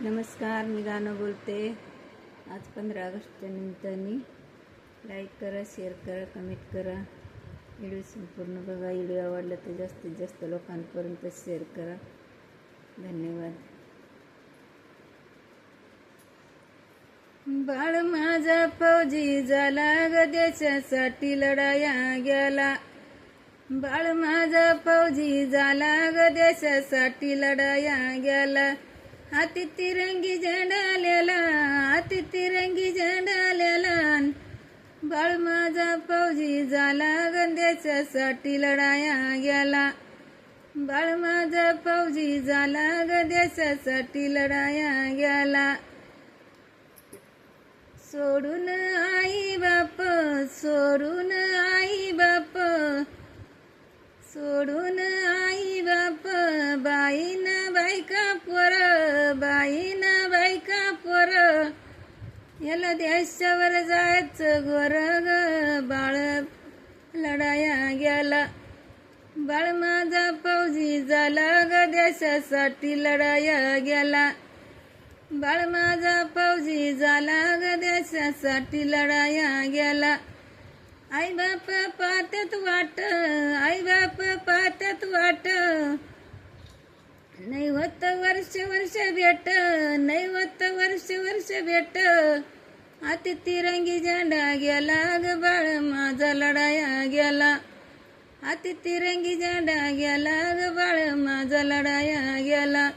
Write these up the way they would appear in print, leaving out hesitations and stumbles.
नमस्कार, मी गाणं बोलते. आज 15 ऑगस्टच्या निमित्ताने लाईक करा, शेअर करा, कमेंट करा. व्हिडिओ संपूर्ण बघा. व्हिडिओ आवडला तर जास्तीत जास्त लोकांपर्यंत शेअर करा. धन्यवाद. बाळ माझा फौजी झाला ग, देशासाठी लढाया गेला. बाळ माझा फौजी झाला ग, देशासाठी लढाया गेला. हाती तिरंगी झेंडा आलेला, हाती तिरंगी झेंडा आलेला. बाळ माझा फौजी झाला ग, देशासाठी लढाया गेला. बाळ माझा फौजी झाला ग, देशासाठी लढाया गेला. सोडून आई बाप, सोडून आई बाप, सोडून आई बाप, बाईन बायका पोर, बाईन बायका पोर. याला देशावर जायचं गोर ग, बाळ लढाया गेला. बाळ माझा फौजी झाला ग, देशासाठी लढाया गेला. बाळ माझा फौजी झाला ग, देशासाठी लढाया गेला. आई बाप पाहतात वाट, आई बाप पाहतात वाट. नाही होत वर्ष वर्ष भेट, नाही होत वर्ष वर्ष भेट. हाती तिरंगी झेंडा गेला ग, बाळ माझा लढाया गेला. हाती तिरंगी झेंडा गेला ग, बाळ माझा लढाया गेला.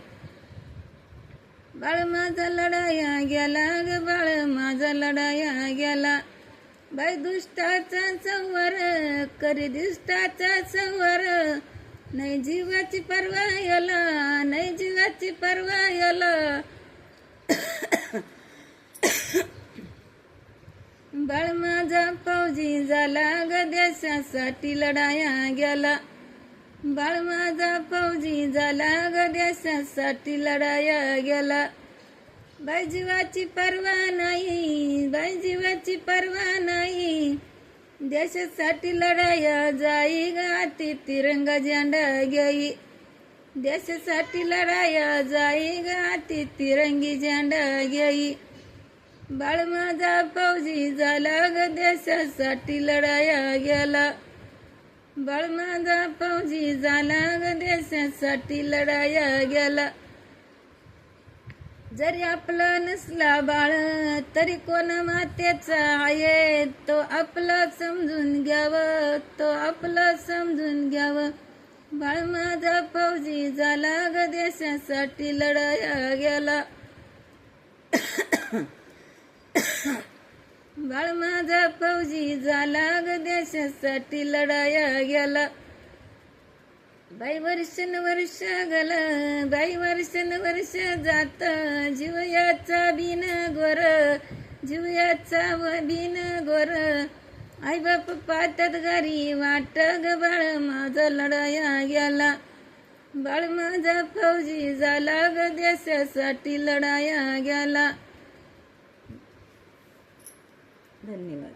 बाळ माझा लढाया गेला ग, बाळ माझा लढाया गेला. बाई दुष्टाचा संवर करी, दुष्टाचा संवर. नाही जीवाची पर्वा याला, नाही जीवाची पर्वा याला. बाळ माझा फौजी झाला ग, देशासाठी लढाया गेला. बाळ माझा फौजी झाला ग, देशासाठी लढाया गेला. बाई जीवाची पर्वा नाही, बाई जीवाची पर्वा नाही. देशासाठी लढाया जाई ग, हाती तिरंगा झेंडा घेई. देशासाठी लढाया जाई ग, हाती तिरंगी झेंडा घेई. बाळ माझा फौजी झाला ग, देशासाठी लढाया गेला. बाळ माझा फौजी झाला ग, देशासाठी लढाया गेला. जरी आपलं नसला बाळ तरी कोण मातेचा आहे. तो आपलं समजून घ्यावं, तो आपलं समजून घ्यावं. बाळ माझा फौजी झाला ग, देशासाठी लढाया गेला. बाळ माझा फौजी झाला ग, देशासाठी लढाया गेला. बाई वर्षन वर्ष गल, बाई वर्षन वर्ष जात. जीव याचा बिन गोर, जीव याचा बिन गोर. आई बाप पाहतात घरी वाट ग, बाळ माझा लढाया गेला. बाळ माझा फौजी झाला ग, देशासाठी लढाया गेला. धन्यवाद.